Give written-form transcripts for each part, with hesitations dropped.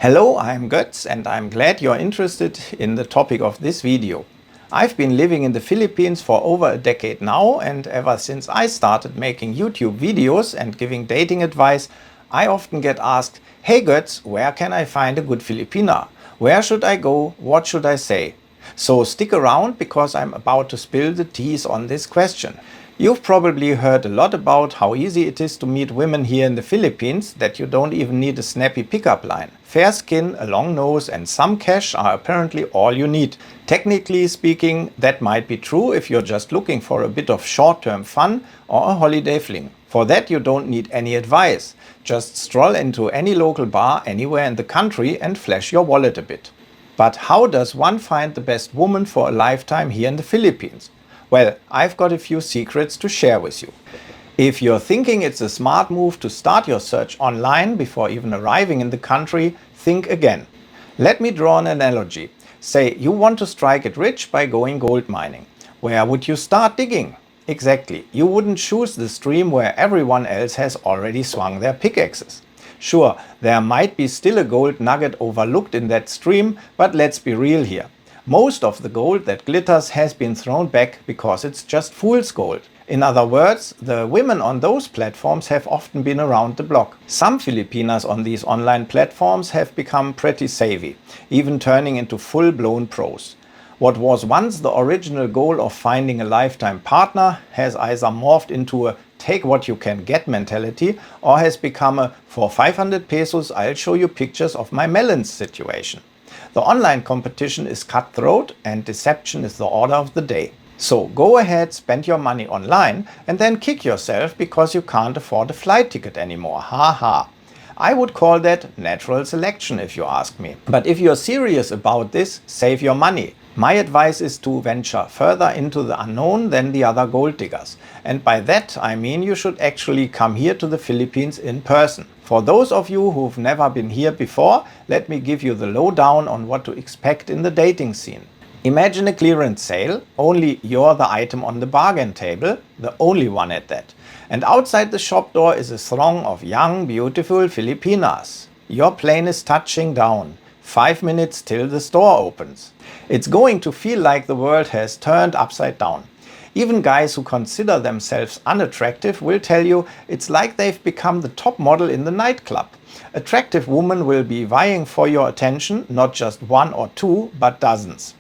Hello, I'm Götz and I'm glad you're interested in the topic of this video. I've been living in the Philippines for over a decade now, and ever since I started making YouTube videos and giving dating advice, I often get asked, "Hey Götz, where can I find a good Filipina? Where should I go? What should I say?" So stick around because I'm about to spill the teas on this question. You've probably heard a lot about how easy it is to meet women here in the Philippines, that you don't even need a snappy pickup line. Fair skin, a long nose and some cash are apparently all you need. Technically speaking, that might be true if you're just looking for a bit of short-term fun or a holiday fling. For that you don't need any advice. Just stroll into any local bar anywhere in the country and flash your wallet a bit. But how does one find the best woman for a lifetime here in the Philippines? Well, I've got a few secrets to share with you. If you're thinking it's a smart move to start your search online before even arriving in the country, think again. Let me draw an analogy. Say you want to strike it rich by going gold mining. Where would you start digging? Exactly, you wouldn't choose the stream where everyone else has already swung their pickaxes. Sure, there might be still a gold nugget overlooked in that stream, but let's be real here. Most of the gold that glitters has been thrown back because it's just fool's gold. In other words, the women on those platforms have often been around the block. Some Filipinas on these online platforms have become pretty savvy, even turning into full-blown pros. What was once the original goal of finding a lifetime partner has either morphed into a take what you can get mentality or has become a for 500 pesos I'll show you pictures of my melons situation. The online competition is cutthroat and deception is the order of the day. So go ahead, spend your money online and then kick yourself because you can't afford a flight ticket anymore. Haha. I would call that natural selection if you ask me. But if you're serious about this, save your money. My advice is to venture further into the unknown than the other gold diggers. And by that I mean you should actually come here to the Philippines in person. For those of you who've never been here before, let me give you the lowdown on what to expect in the dating scene. Imagine a clearance sale, only you're the item on the bargain table, the only one at that. And outside the shop door is a throng of young, beautiful Filipinas. Your plane is touching down. 5 minutes till the store opens. It's going to feel like the world has turned upside down. Even guys who consider themselves unattractive will tell you it's like they've become the top model in the nightclub. Attractive women will be vying for your attention, not just one or two, but dozens.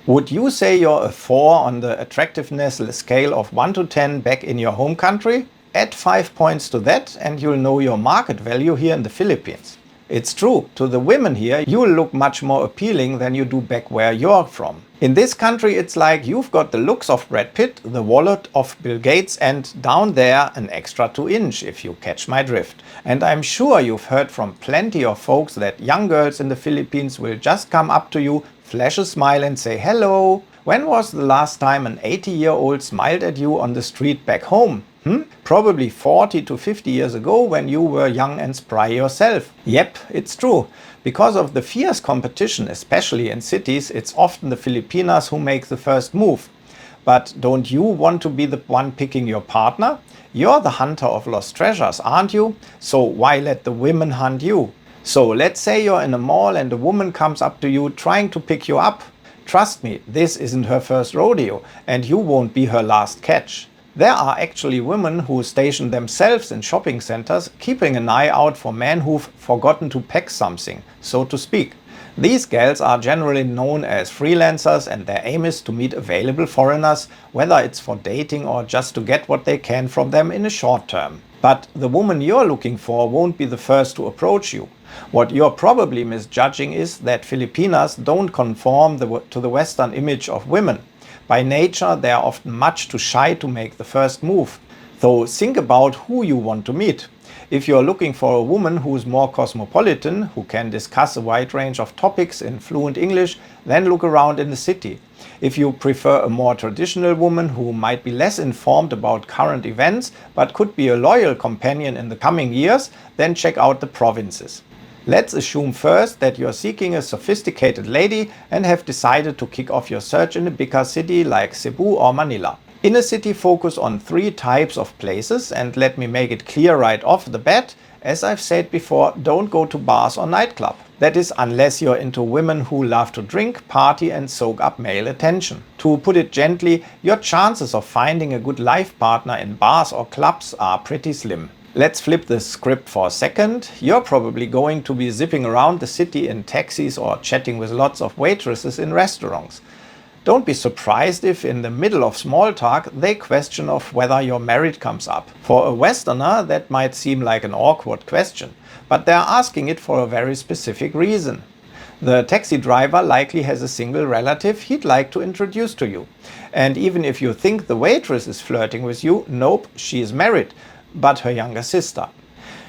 Would you say you're a 4 on the attractiveness scale of 1 to 10 back in your home country? Add 5 points to that and you'll know your market value here in the Philippines. It's true, to the women here you'll look much more appealing than you do back where you're from. In this country it's like you've got the looks of Brad Pitt, the wallet of Bill Gates and down there an extra 2-inch, if you catch my drift. And I'm sure you've heard from plenty of folks that young girls in the Philippines will just come up to you, flash a smile and say hello. When was the last time an 80-year-old smiled at you on the street back home? Probably 40 to 50 years ago when you were young and spry yourself. Yep, it's true. Because of the fierce competition, especially in cities, it's often the Filipinas who make the first move. But don't you want to be the one picking your partner? You're the hunter of lost treasures, aren't you? So why let the women hunt you? So let's say you're in a mall and a woman comes up to you trying to pick you up. Trust me, this isn't her first rodeo and you won't be her last catch. There are actually women who station themselves in shopping centers, keeping an eye out for men who've forgotten to pack something, so to speak. These gals are generally known as freelancers and their aim is to meet available foreigners, whether it's for dating or just to get what they can from them in a short term. But the woman you're looking for won't be the first to approach you. What you're probably misjudging is that Filipinas don't conform to the Western image of women. By nature, they are often much too shy to make the first move. So think about who you want to meet. If you're looking for a woman who's more cosmopolitan, who can discuss a wide range of topics in fluent English, then look around in the city. If you prefer a more traditional woman who might be less informed about current events, but could be a loyal companion in the coming years, then check out the provinces. Let's assume first that you're seeking a sophisticated lady and have decided to kick off your search in a bigger city like Cebu or Manila. In a city, focus on 3 types of places and let me make it clear right off the bat, As I've said before, don't go to bars or nightclub. That is, unless you're into women who love to drink, party and soak up male attention. To put it gently, your chances of finding a good life partner in bars or clubs are pretty slim. Let's flip the script for a second. You're probably going to be zipping around the city in taxis or chatting with lots of waitresses in restaurants. Don't be surprised if in the middle of small talk they question of whether you're married comes up. For a Westerner that might seem like an awkward question, but they're asking it for a very specific reason. The taxi driver likely has a single relative he'd like to introduce to you. And even if you think the waitress is flirting with you, nope, she is married, but her younger sister.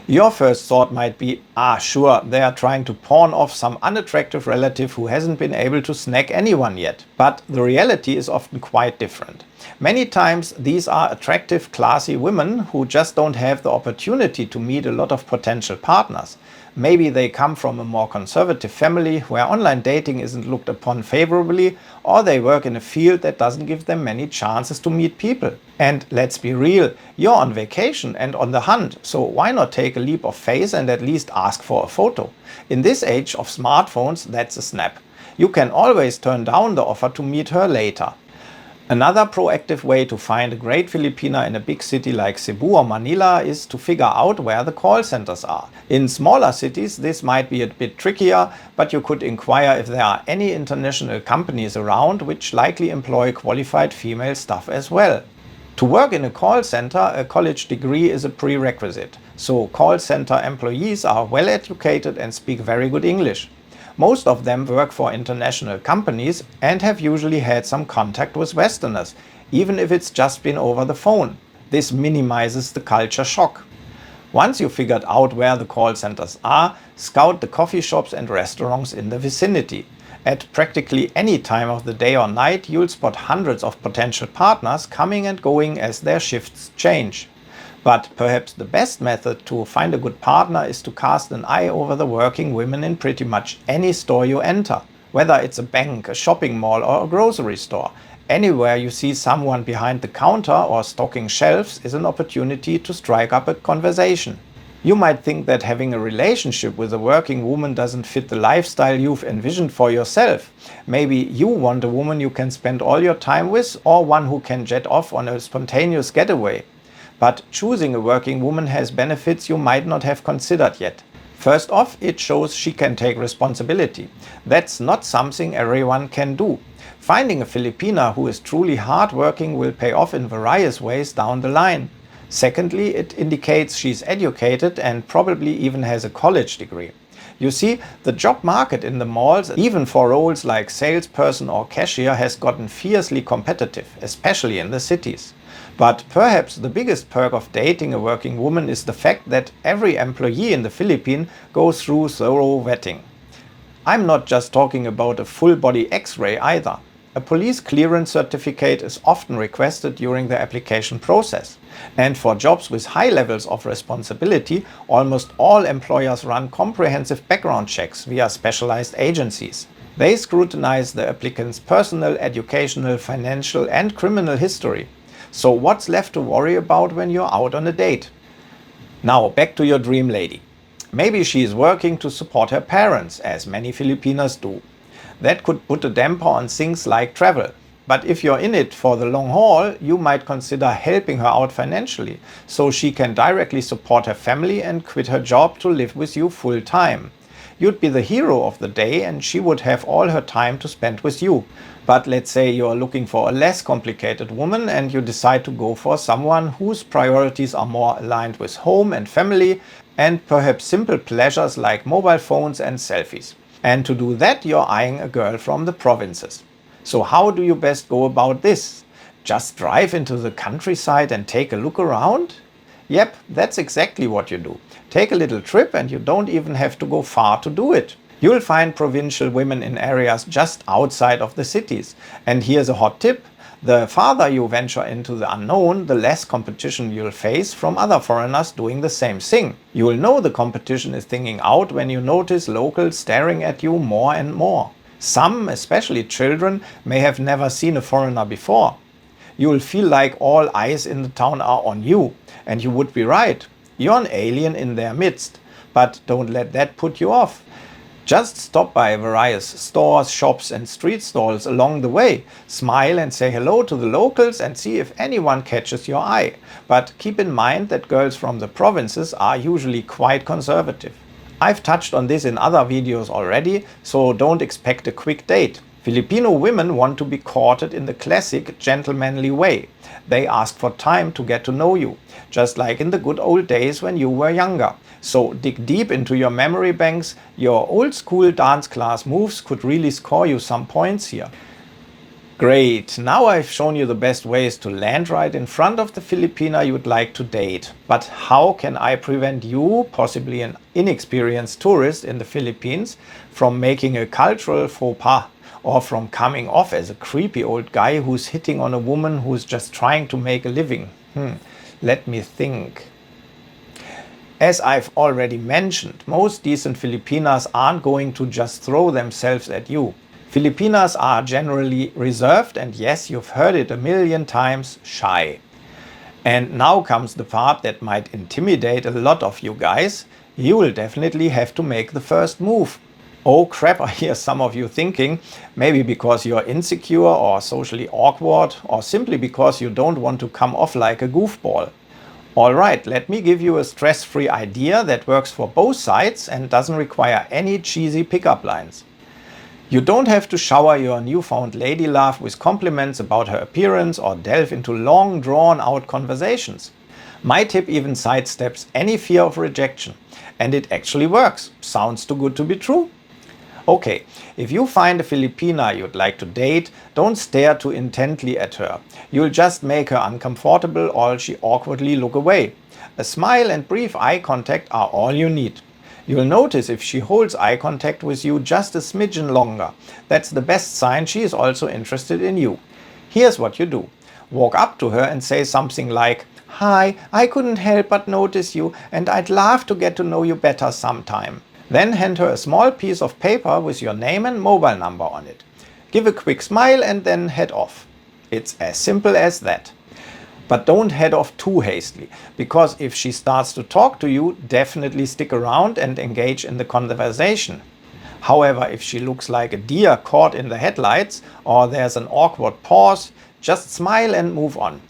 Your first thought might be, sure, they are trying to pawn off some unattractive relative who hasn't been able to snag anyone yet. But the reality is often quite different. Many times these are attractive, classy women who just don't have the opportunity to meet a lot of potential partners. Maybe they come from a more conservative family where online dating isn't looked upon favorably, or they work in a field that doesn't give them many chances to meet people. And let's be real, you're on vacation and on the hunt, so why not take a leap of faith and at least ask for a photo? In this age of smartphones, that's a snap. You can always turn down the offer to meet her later. Another proactive way to find a great Filipina in a big city like Cebu or Manila is to figure out where the call centers are. In smaller cities this might be a bit trickier, but you could inquire if there are any international companies around which likely employ qualified female staff as well. To work in a call center, a college degree is a prerequisite, so call center employees are well educated and speak very good English. Most of them work for international companies and have usually had some contact with Westerners, even if it's just been over the phone. This minimizes the culture shock. Once you figured out where the call centers are, scout the coffee shops and restaurants in the vicinity. At practically any time of the day or night, you'll spot hundreds of potential partners coming and going as their shifts change. But perhaps the best method to find a good partner is to cast an eye over the working women in pretty much any store you enter. Whether it's a bank, a shopping mall or a grocery store, anywhere you see someone behind the counter or stocking shelves is an opportunity to strike up a conversation. You might think that having a relationship with a working woman doesn't fit the lifestyle you've envisioned for yourself. Maybe you want a woman you can spend all your time with, or one who can jet off on a spontaneous getaway. But choosing a working woman has benefits you might not have considered yet. First off, it shows she can take responsibility. That's not something everyone can do. Finding a Filipina who is truly hardworking will pay off in various ways down the line. Secondly, it indicates she's educated and probably even has a college degree. You see, the job market in the malls, even for roles like salesperson or cashier, has gotten fiercely competitive, especially in the cities. But perhaps the biggest perk of dating a working woman is the fact that every employee in the Philippines goes through thorough vetting. I'm not just talking about a full-body X-ray either. A police clearance certificate is often requested during the application process. And for jobs with high levels of responsibility, almost all employers run comprehensive background checks via specialized agencies. They scrutinize the applicant's personal, educational, financial and criminal history. So what's left to worry about when you're out on a date? Now back to your dream lady. Maybe she is working to support her parents, as many Filipinas do. That could put a damper on things like travel. But if you're in it for the long haul, you might consider helping her out financially, so she can directly support her family and quit her job to live with you full time. You'd be the hero of the day and she would have all her time to spend with you. But let's say you're looking for a less complicated woman and you decide to go for someone whose priorities are more aligned with home and family and perhaps simple pleasures like mobile phones and selfies. And to do that, you're eyeing a girl from the provinces. So how do you best go about this? Just drive into the countryside and take a look around? Yep, that's exactly what you do. Take a little trip and you don't even have to go far to do it. You'll find provincial women in areas just outside of the cities. And here's a hot tip. The farther you venture into the unknown, the less competition you'll face from other foreigners doing the same thing. You'll know the competition is thinning out when you notice locals staring at you more and more. Some, especially children, may have never seen a foreigner before. You'll feel like all eyes in the town are on you. And you would be right. You're an alien in their midst, but don't let that put you off. Just stop by various stores, shops and street stalls along the way. Smile and say hello to the locals and see if anyone catches your eye. But keep in mind that girls from the provinces are usually quite conservative. I've touched on this in other videos already, so don't expect a quick date. Filipino women want to be courted in the classic gentlemanly way. They ask for time to get to know you, just like in the good old days when you were younger. So dig deep into your memory banks. Your old school dance class moves could really score you some points here. Great, now I've shown you the best ways to land right in front of the Filipina you'd like to date. But how can I prevent you, possibly an inexperienced tourist in the Philippines, from making a cultural faux pas? Or from coming off as a creepy old guy who's hitting on a woman who's just trying to make a living? Let me think. As I've already mentioned, most decent Filipinas aren't going to just throw themselves at you. Filipinas are generally reserved and, yes, you've heard it a million times, shy. And now comes the part that might intimidate a lot of you guys. You will definitely have to make the first move. Oh crap, I hear some of you thinking, maybe because you're insecure or socially awkward, or simply because you don't want to come off like a goofball. Alright, let me give you a stress-free idea that works for both sides and doesn't require any cheesy pickup lines. You don't have to shower your newfound lady love with compliments about her appearance or delve into long drawn-out conversations. My tip even sidesteps any fear of rejection. And it actually works. Sounds too good to be true? Okay, if you find a Filipina you'd like to date, don't stare too intently at her. You'll just make her uncomfortable or she'll awkwardly look away. A smile and brief eye contact are all you need. You'll notice if she holds eye contact with you just a smidgen longer. That's the best sign she is also interested in you. Here's what you do. Walk up to her and say something like, "Hi, I couldn't help but notice you and I'd love to get to know you better sometime." Then hand her a small piece of paper with your name and mobile number on it. Give a quick smile and then head off. It's as simple as that. But don't head off too hastily, because if she starts to talk to you, definitely stick around and engage in the conversation. However, if she looks like a deer caught in the headlights or there's an awkward pause, just smile and move on.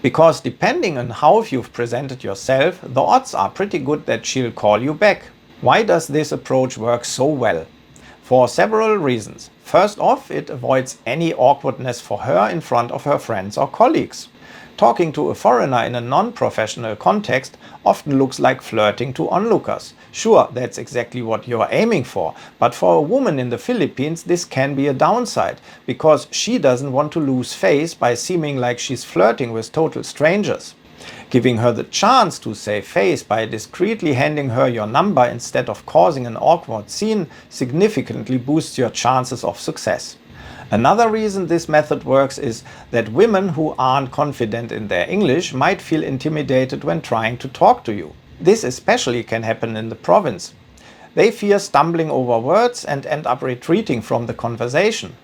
Because depending on how you've presented yourself, the odds are pretty good that she'll call you back. Why does this approach work so well? For several reasons. First off, it avoids any awkwardness for her in front of her friends or colleagues. Talking to a foreigner in a non-professional context often looks like flirting to onlookers. Sure, that's exactly what you're aiming for, but for a woman in the Philippines this can be a downside, because she doesn't want to lose face by seeming like she's flirting with total strangers. Giving her the chance to save face by discreetly handing her your number instead of causing an awkward scene significantly boosts your chances of success. Another reason this method works is that women who aren't confident in their English might feel intimidated when trying to talk to you. This especially can happen in the province. They fear stumbling over words and end up retreating from the conversation.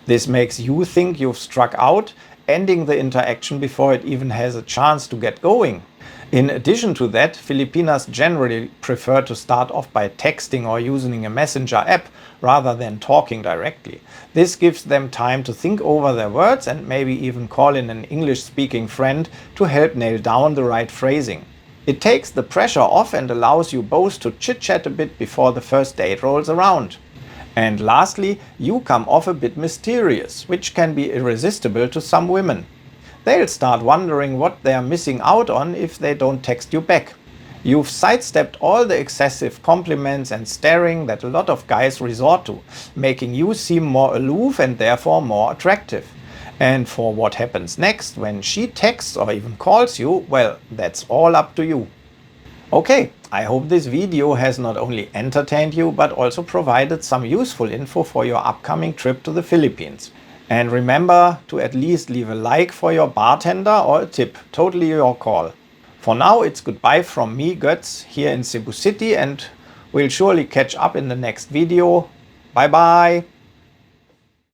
This makes you think you've struck out, ending the interaction before it even has a chance to get going. In addition to that, Filipinas generally prefer to start off by texting or using a messenger app rather than talking directly. This gives them time to think over their words and maybe even call in an English-speaking friend to help nail down the right phrasing. It takes the pressure off and allows you both to chit-chat a bit before the first date rolls around. And lastly, you come off a bit mysterious, which can be irresistible to some women. They'll start wondering what they're missing out on if they don't text you back. You've sidestepped all the excessive compliments and staring that a lot of guys resort to, making you seem more aloof and therefore more attractive. And for what happens next when she texts or even calls you, well, that's all up to you. Okay, I hope this video has not only entertained you but also provided some useful info for your upcoming trip to the Philippines. And remember to at least leave a like for your bartender or a tip, totally your call. For now it's goodbye from me, Götz, here in Cebu City, and we'll surely catch up in the next video. Bye bye!